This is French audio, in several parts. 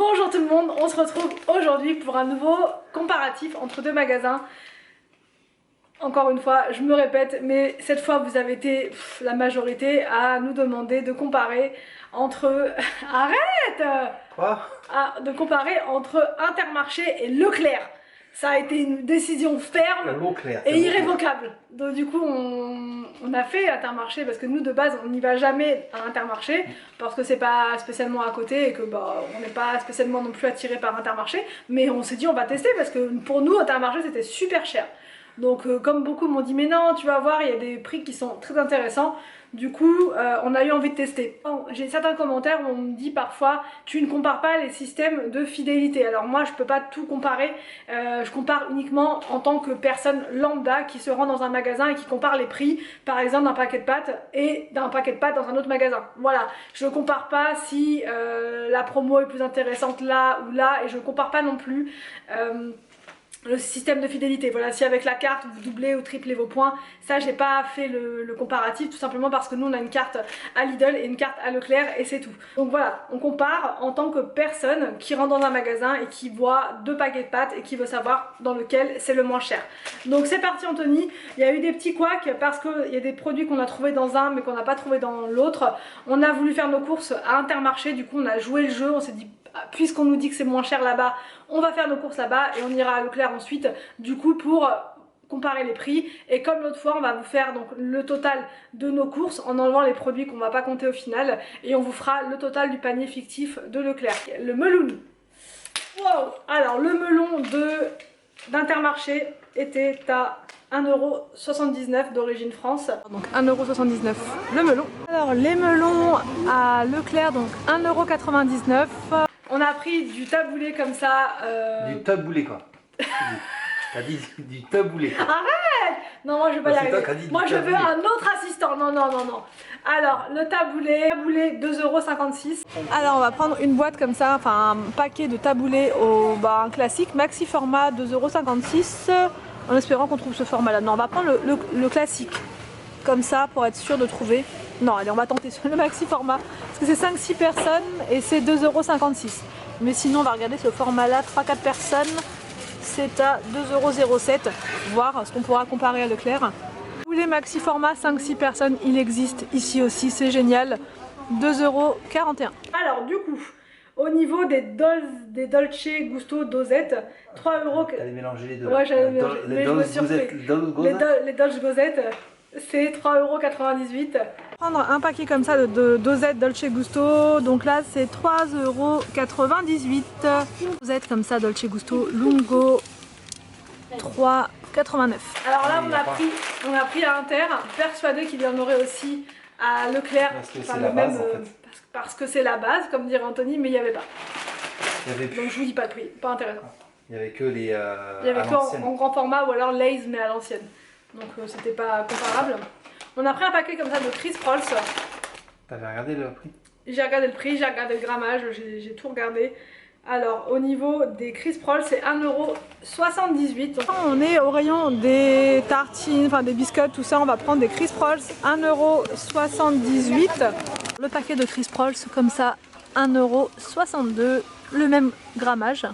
Bonjour tout le monde, on se retrouve aujourd'hui pour un nouveau comparatif entre deux magasins. Encore une fois, je me répète, mais cette fois vous avez été la majorité à nous demander de comparer entre... Arrête Quoi? De comparer entre Intermarché et Leclerc. Ça a été une décision ferme et irrévocable. Donc du coup on a fait Intermarché parce que nous de base on n'y va jamais à Intermarché parce que c'est pas spécialement à côté et que on n'est pas spécialement non plus attiré par Intermarché, mais on s'est dit on va tester parce que pour nous Intermarché c'était super cher. Donc comme beaucoup m'ont dit mais non tu vas voir il y a des prix qui sont très intéressants. Du coup on a eu envie de tester. J'ai certains commentaires où on me dit parfois tu ne compares pas les systèmes de fidélité. Alors moi je peux pas tout comparer, je compare uniquement en tant que personne lambda qui se rend dans un magasin et qui compare les prix par exemple d'un paquet de pâtes et d'un paquet de pâtes dans un autre magasin. Voilà, je ne compare pas si la promo est plus intéressante là ou là et je ne compare pas non plus le système de fidélité. Voilà, si avec la carte vous doublez ou triplez vos points, ça j'ai pas fait le comparatif tout simplement parce que nous on a une carte à Lidl et une carte à Leclerc et c'est tout. Donc voilà, on compare en tant que personne qui rentre dans un magasin et qui voit deux paquets de pâtes et qui veut savoir dans lequel c'est le moins cher. Donc c'est parti Anthony, il y a eu des petits couacs parce qu'il y a des produits qu'on a trouvé dans un mais qu'on n'a pas trouvé dans l'autre. On a voulu faire nos courses à Intermarché, du coup on a joué le jeu, on s'est dit puisqu'on nous dit que c'est moins cher là-bas, on va faire nos courses là-bas et on ira à Leclerc ensuite du coup pour comparer les prix. Et comme l'autre fois on va vous faire donc le total de nos courses en enlevant les produits qu'on va pas compter au final et on vous fera le total du panier fictif de Leclerc. Le melon. Wow. Alors le melon d'Intermarché était à 1,79 € d'origine France, donc 1,79 € le melon. Alors les melons à Leclerc, donc 1,99 €. On a pris du taboulé comme ça. Du taboulé quoi. T'as dit du taboulé quoi. Arrête! Non, moi je vais pas y arriver. Moi je veux un autre assistant. Non, non, non, non. Alors le taboulé 2,56 €. Alors on va prendre une boîte comme ça, enfin un paquet de taboulé au un classique, maxi format 2,56 € en espérant qu'on trouve ce format là. Non, on va prendre le classique comme ça pour être sûr de trouver. Non, allez, on va tenter sur le maxi format parce que c'est 5-6 personnes et c'est 2,56 €. Mais sinon on va regarder ce format là, 3-4 personnes, c'est à 2,07 €, voir ce qu'on pourra comparer à Leclerc. Tous les maxi formats 5-6 personnes, il existe ici aussi, c'est génial, 2,41 €. Alors du coup, au niveau des Dolce Gusto dosettes, 3 €. T'allais mélanger les deux. Ouais, j'allais mélanger, mais je me suis surpris. Les Dolce Dosettes, c'est 3,98 €. Prendre un paquet comme ça de dosettes Dolce Gusto, donc là c'est 3,98 €. Dosettes comme ça Dolce Gusto Lungo, 3,89 €. Alors là on a pris à Inter, persuadé qu'il y en aurait aussi à Leclerc, enfin, le même, parce que c'est la base comme dirait Anthony, mais il n'y avait pas. Donc je vous dis pas le prix, pas intéressant. Il n'y avait que les il y avait que en grand format ou alors Lay's mais à l'ancienne. Donc c'était pas comparable. On a pris un paquet comme ça de Crisp Rolls. T'avais regardé le prix? J'ai regardé le prix, j'ai regardé le grammage, j'ai tout regardé. Alors au niveau des Crisp Rolls c'est 1,78 €. On est au rayon des tartines, enfin des biscottes, tout ça. On va prendre des Crisp Rolls, 1,78 €. Le paquet de Crisp Rolls comme ça, 1,62 €, le même grammage.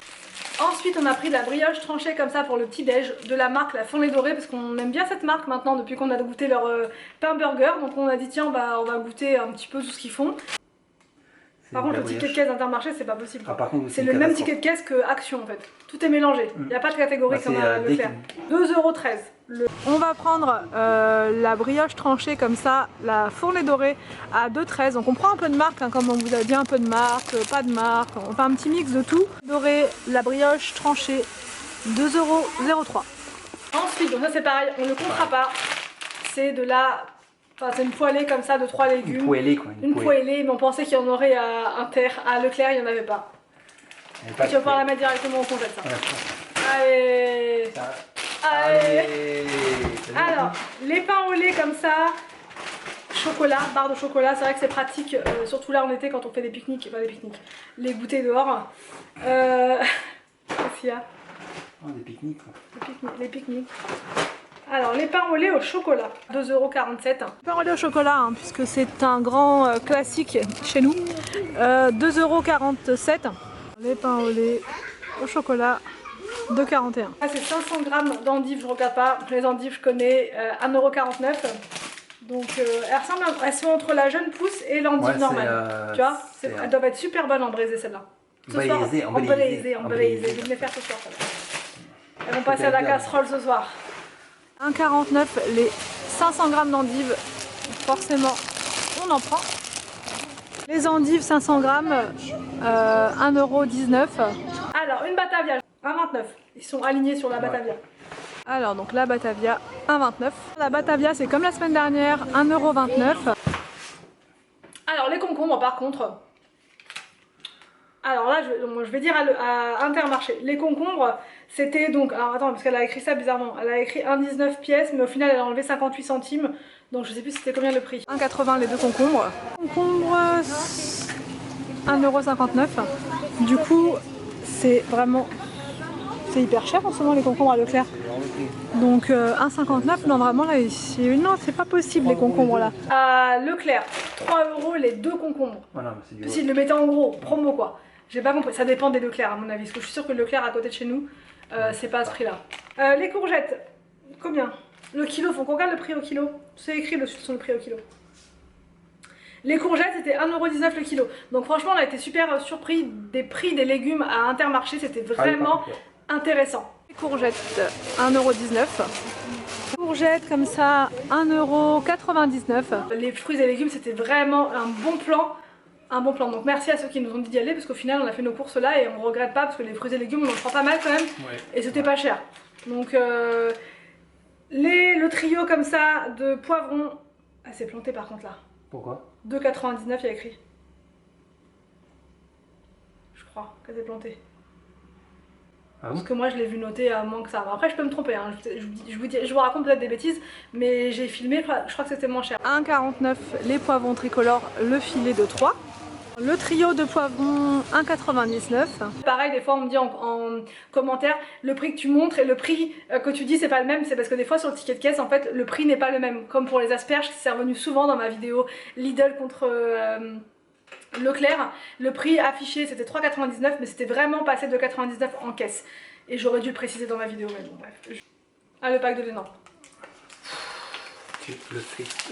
Ensuite on a pris de la brioche tranchée comme ça pour le petit déj de la marque La Fournée Dorée parce qu'on aime bien cette marque maintenant depuis qu'on a goûté leur pain burger, donc on a dit tiens on va goûter un petit peu tout ce qu'ils font. Par contre le ticket de caisse d'Intermarché c'est pas possible. C'est le même ticket de caisse que Action en fait, tout est mélangé, il n'y a pas de catégorie comme à Leclerc. 2,13 €. On va prendre la brioche tranchée comme ça, la Fournée Dorée à 2,13 €. Donc on prend un peu de marque, hein, comme vous avez bien un peu de marque, pas de marque, on fait un petit mix de tout. Dorée, la brioche tranchée, 2,03 €. Ensuite, donc ça c'est pareil, on ne le comptera pas, c'est de la... Enfin c'est une poêlée comme ça de 3 légumes. Une poêlée quoi. Une poêlée, mais on pensait qu'il y en aurait à Inter, à Leclerc il n'y en avait pas. Et tu vas pouvoir la mettre directement au congèle ça. Allez. Allez. Alors, les pains au lait comme ça, chocolat, barre de chocolat, c'est vrai que c'est pratique, surtout là en été quand on fait des pique-niques, enfin des pique-niques, les goûters dehors. Qu'est-ce qu'il y a? Oh, des pique-niques quoi. Les pique-niques. Alors les pains au lait au chocolat, 2,47 €. Pain au lait au chocolat, hein, puisque c'est un grand classique chez nous, 2,47 €. Les pains au lait, au chocolat, 2,41 €. Ah, c'est 500 grammes d'endives, je regarde pas. Les endives, je connais, 1,49 €. Donc elles sont entre la jeune pousse et l'endive normale. Tu vois, elles doivent être super bonnes en braisé celles-là. Embalaisées. Je vais me les faire ce soir. Elles vont passer à la casserole ce soir. 1,49 € les 500 grammes d'endives. Forcément, on en prend. Les endives 500 grammes, 1,19 €. Alors une Batavia, 1,29 €. Ils sont alignés sur la Batavia. Alors donc la Batavia, 1,29 €. La Batavia c'est comme la semaine dernière, 1,29 €. Alors les concombres par contre. Alors là je vais dire à Intermarché. Les concombres c'était donc, alors attends parce qu'elle a écrit ça bizarrement. Elle a écrit 1,19 pièces mais au final elle a enlevé 58 centimes. Donc je sais plus c'était combien le prix. 1,80 € les deux concombres. Concombres 1,59 €. Du coup c'est vraiment... C'est hyper cher en ce moment les concombres à Leclerc. Donc 1,59 €, non vraiment là ici, non c'est pas possible les concombres là. À Leclerc, 3 € les deux concombres. Voilà, s'ils le mettaient en gros, promo quoi. J'ai pas compris, ça dépend des Leclerc à mon avis, parce que je suis sûre que Leclerc à côté de chez nous, c'est pas à ce prix là. Les courgettes, combien? Le kilo, faut qu'on regarde le prix au kilo. C'est écrit sur le prix au kilo. Les courgettes c'était 1,19 € le kilo. Donc franchement on a été super surpris des prix des légumes à Intermarché, c'était vraiment intéressant. Les courgettes 1,19 €. Courgettes comme ça 1,99 €. Les fruits et légumes c'était vraiment un bon plan. Donc merci à ceux qui nous ont dit d'y aller parce qu'au final on a fait nos courses là et on regrette pas parce que les fruits et légumes on en prend pas mal quand même et c'était pas cher. Donc le trio comme ça de poivrons, ah c'est planté par contre là. Pourquoi? 2,99 € il y a écrit. Je crois que c'est planté. Ah parce que moi je l'ai vu noter à moins que ça. Après je peux me tromper, hein. Je vous raconte peut-être des bêtises, mais j'ai filmé, je crois que c'était moins cher. 1,49 € les poivrons tricolores, le filet de 3. Le trio de poivrons 1,99 €. Pareil, des fois on me dit en commentaire le prix que tu montres et le prix que tu dis c'est pas le même. C'est parce que des fois sur le ticket de caisse en fait le prix n'est pas le même. Comme pour les asperges, c'est revenu souvent dans ma vidéo Lidl contre Leclerc. Le prix affiché c'était 3,99 € mais c'était vraiment passé de 99 € en caisse. Et j'aurais dû le préciser dans ma vidéo mais bon bref. Ah le pack de lait non.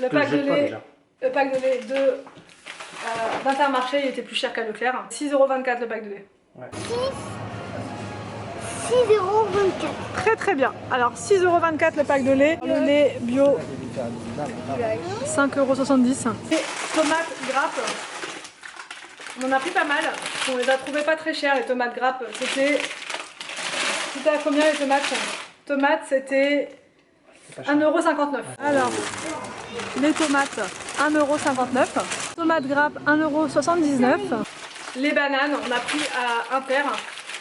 Le pack de lait d'Intermarché il était plus cher qu'à Leclerc. 6,24 € le pack de lait. Ouais. 6,24 €. Très bien. Alors 6,24 € le pack de lait. Le lait bio 5,70 €. Et tomates grappes. On en a pris pas mal. On les a trouvées pas très chères les tomates grappes. C'était à combien les tomates? Tomates c'était 1,59 €. Alors les tomates 1,59 €. Tomates grappes 1,79 €. Les bananes on a pris à Inter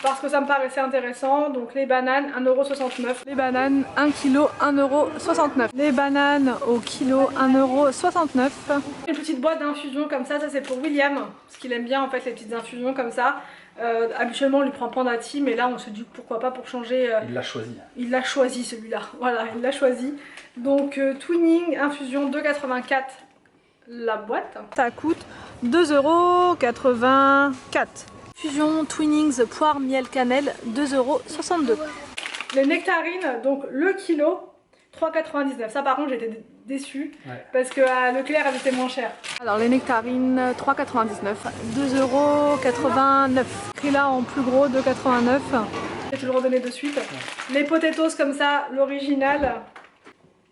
parce que ça me paraissait intéressant. Donc les bananes 1,69 €. Les bananes 1 kg 1,69 €. Les bananes au kilo 1,69 €. Une petite boîte d'infusion comme ça c'est pour William. Parce qu'il aime bien en fait les petites infusions comme ça. Habituellement on lui prend Pandati mais là on se dit pourquoi pas pour changer. Il l'a choisi. Il l'a choisi celui-là. Voilà, il l'a choisi. Donc Twinning infusion 2,84 € la boîte. Ça coûte 2,84 €. Fusion Twinings poire miel cannelle 2,62 €. Les nectarines, donc le kilo 3,99 €. Ça par contre j'étais déçue parce qu'à Leclerc elles étaient moins chères. Alors les nectarines 3,99 €, 2,89 €. Prix là en plus gros 2,89 €. Je vais te le redonner de suite. Les potatoes comme ça, l'original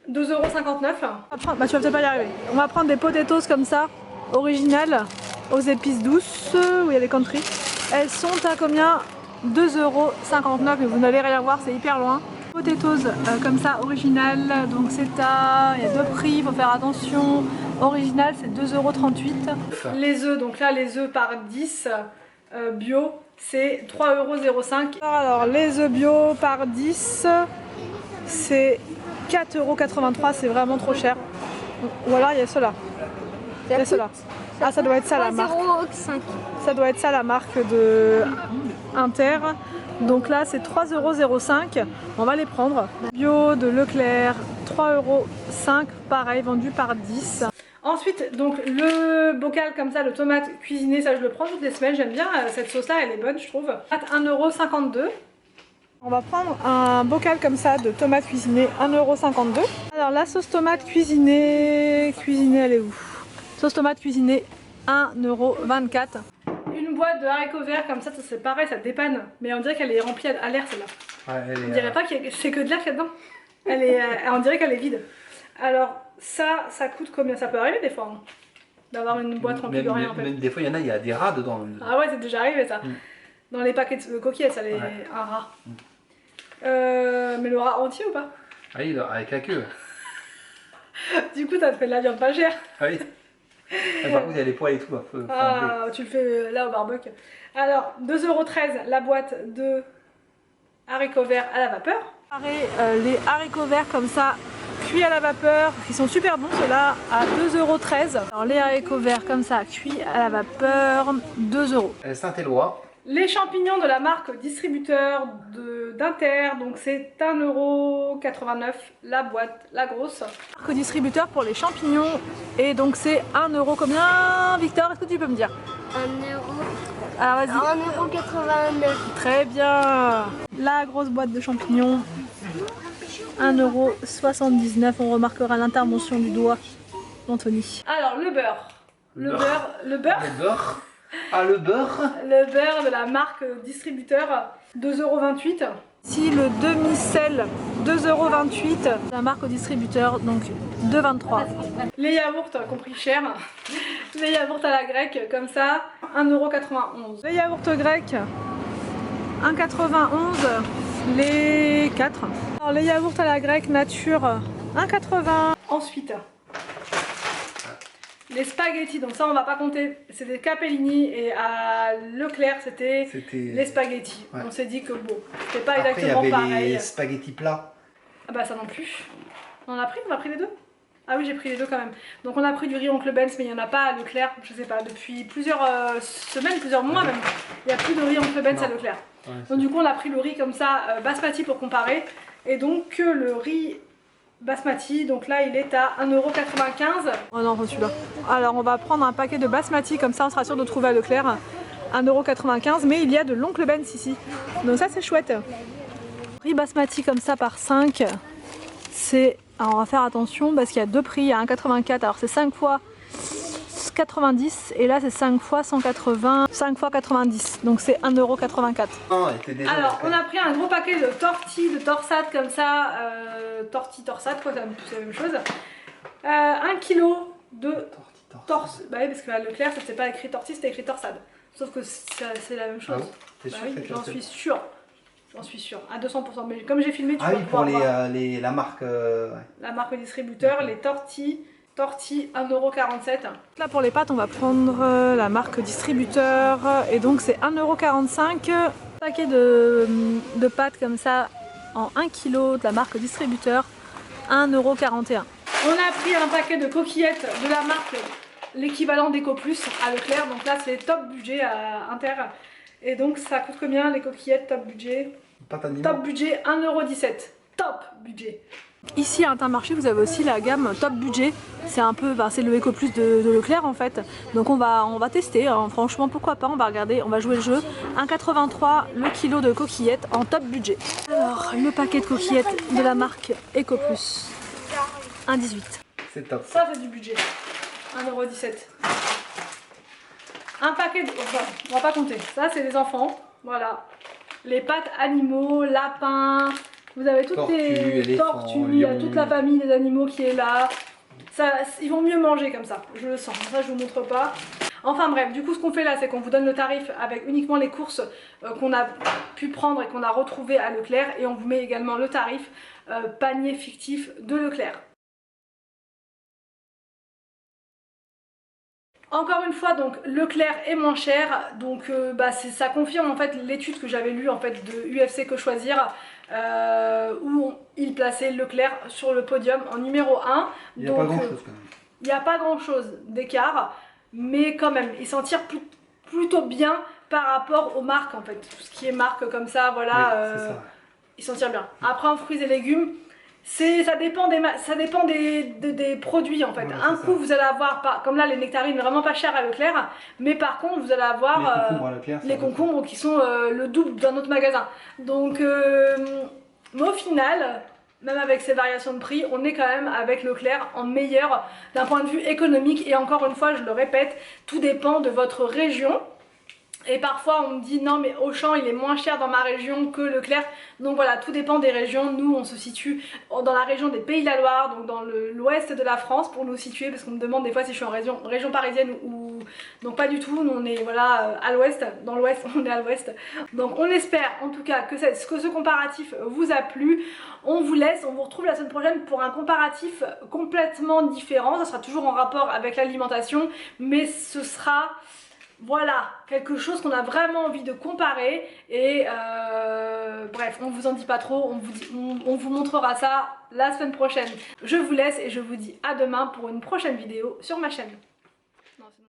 2,59 €. Bah tu vas peut-être pas y arriver. On va prendre des potatoes comme ça, originales, aux épices douces, où il y a des country. Elles sont à combien? 2,59 €, mais vous n'allez rien voir, c'est hyper loin. Potatoes comme ça, originales, donc c'est il y a deux prix, il faut faire attention. Original c'est 2,38 €. Les œufs, donc là les œufs par 10 bio, c'est 3,05 €. Alors les œufs bio par 10, c'est 4,83 €, c'est vraiment trop cher. Ou alors il y a ceux-là. Il y a ceux-là. Ah ça doit être ça la marque. 3,05 €. Ça doit être ça la marque de Inter. Donc là c'est 3,05 €. On va les prendre. Bio de Leclerc, 3,05 €, pareil, vendu par 10. Ensuite, donc le bocal comme ça, le tomate cuisiné, ça je le prends toutes les semaines, j'aime bien, cette sauce là elle est bonne je trouve. 1,52 €. On va prendre un bocal comme ça de tomates cuisinées, 1,52 €. Alors la sauce tomate cuisinée, elle est où? Sauce tomate cuisinée, 1,24 €. Une boîte de haricots verts comme ça c'est pareil, ça dépanne, mais on dirait qu'elle est remplie à l'air celle-là. Ouais, on dirait pas que c'est que de l'air qu'il y a dedans. On dirait qu'elle est vide. Alors ça coûte combien? Ça peut arriver des fois hein, d'avoir une boîte remplie de rien en fait. Même des fois il y a des rats dedans. Ah ouais, c'est déjà arrivé ça. Dans les paquets de coquillettes, ça un rat. Mais le rat entier ou pas? Oui, avec la queue. Du coup, t'as fait de la viande pas chère. Ah oui. Par contre, il y a les poils et tout. Tu le fais là au barbecue. Alors, 2,13 € la boîte de haricots verts à la vapeur. Les haricots verts comme ça, cuits à la vapeur, qui sont super bons, ceux-là à 2,13 €. Alors, les haricots verts comme ça, cuits à la vapeur, 2 €. Saint-Éloi. Les champignons de la marque distributeur d'Inter, donc c'est 1,89 € la boîte, la grosse. Marque distributeur pour les champignons, et donc c'est 1 € combien, Victor? Est-ce que tu peux me dire? 1 €. Alors vas-y. 1,89 €. Très bien. La grosse boîte de champignons, 1,79 €. On remarquera l'intervention du doigt d'Anthony. Alors le beurre. Le beurre. Ah, le beurre. Le beurre de la marque distributeur, 2,28 €. Si le demi-sel, 2,28 €. La marque distributeur, donc 2,23 €. Les yaourts, compris cher. Les yaourts à la grecque, comme ça, 1,91 €. Les yaourts grecs, 1,91 €. Les 4. Alors les yaourts à la grecque nature, 1,80 €. Ensuite, les spaghettis, donc ça on va pas compter, c'est des capellini, et à Leclerc c'était les spaghettis. Ouais. On s'est dit que bon, c'était pas exactement pareil. Après il y avait les spaghettis plats. Ah bah ça non plus. On a pris les deux? Ah oui, j'ai pris les deux quand même. Donc on a pris du riz Oncle Ben's, mais il n'y en a pas à Leclerc, je sais pas, depuis plusieurs semaines, plusieurs mois même. Il n'y a plus de riz Oncle Ben's à Leclerc. Ouais, donc du coup on a pris le riz comme ça, basmati pour comparer, et donc le riz basmati, donc là il est à 1,95 €. Oh non, celui-là. Alors on va prendre un paquet de basmati, comme ça on sera sûr de trouver à Leclerc. 1,95 €, mais il y a de l'Oncle Ben's ici. Donc ça c'est chouette. Riz basmati comme ça par 5, c'est... Alors on va faire attention parce qu'il y a deux prix, il y a 1,84 €. Alors c'est 5 fois 90 et là c'est 5 fois 180, 5 fois 90, donc c'est 1,84 €. Alors on a pris un gros paquet de tortilles, de torsades comme ça, torsades quoi, c'est la même chose. 1 kg de torse, bah oui, parce qu'à Leclerc c'était pas écrit tortille, c'était écrit torsade, sauf que c'est la même chose. Ah bon, t'es sûr? Oui, j'en suis sûre. J'en suis sûre, à 200%. Mais comme j'ai filmé, tu vas pouvoir voir. La marque... La marque distributeur, les tortilles 1,47 €. Là pour les pâtes, on va prendre la marque distributeur, et donc c'est 1,45 €. Paquet de pâtes comme ça en 1 kg de la marque distributeur, 1,41 €. On a pris un paquet de coquillettes de la marque, l'équivalent d'Eco Plus à Leclerc, donc là c'est top budget à Inter. Et donc ça coûte combien les coquillettes top budget? Top budget 1,17 €. Top budget. Ici à Intermarché vous avez aussi la gamme top budget. C'est un peu, c'est le Eco Plus de Leclerc en fait. Donc on va tester, hein. Franchement pourquoi pas, on va regarder, on va jouer le jeu. 1,83 € le kilo de coquillettes en top budget. Alors le paquet de coquillettes de la marque Eco Plus, 1,18 €. C'est top. Ça c'est du budget. 1,17 €. Un paquet de... Enfin, on va pas compter. Ça, c'est les enfants. Voilà. Les pâtes animaux, lapins. Vous avez toutes les tortues. Il y a toute la famille des animaux qui est là. Ça, ils vont mieux manger comme ça. Je le sens. Ça, je vous montre pas. Enfin bref, du coup, ce qu'on fait là, c'est qu'on vous donne le tarif avec uniquement les courses qu'on a pu prendre et qu'on a retrouvé à Leclerc. Et on vous met également le tarif panier fictif de Leclerc. Encore une fois, donc Leclerc est moins cher, donc ça confirme en fait l'étude que j'avais lue en fait de UFC Que Choisir, où il plaçait Leclerc sur le podium en numéro 1. Il n'y a pas grand chose quand même. Il n'y a pas grand chose d'écart, mais quand même, il s'en tire plutôt bien par rapport aux marques en fait. Tout ce qui est marque comme ça, voilà, il s'en tire bien. Après en fruits et légumes, ça dépend des produits en fait. Voilà, un coup vous allez avoir, comme là les nectarines vraiment pas chères à Leclerc, mais par contre vous allez avoir les concombres qui sont le double d'un autre magasin. Donc mais au final, même avec ces variations de prix, on est quand même avec Leclerc en meilleur d'un point de vue économique. Et encore une fois, je le répète, tout dépend de votre région. Et parfois on me dit non mais Auchan il est moins cher dans ma région que Leclerc. Donc voilà, tout dépend des régions. Nous on se situe dans la région des Pays de la Loire, donc dans l'ouest de la France pour nous situer, parce qu'on me demande des fois si je suis en région parisienne ou... Donc pas du tout, nous on est voilà à l'ouest, dans l'ouest on est à l'ouest. Donc on espère en tout cas que ce comparatif vous a plu. On vous laisse, on vous retrouve la semaine prochaine pour un comparatif complètement différent. Ça sera toujours en rapport avec l'alimentation, mais ce sera... Voilà, quelque chose qu'on a vraiment envie de comparer et bref, on vous en dit pas trop, on vous montrera ça la semaine prochaine. Je vous laisse et je vous dis à demain pour une prochaine vidéo sur ma chaîne.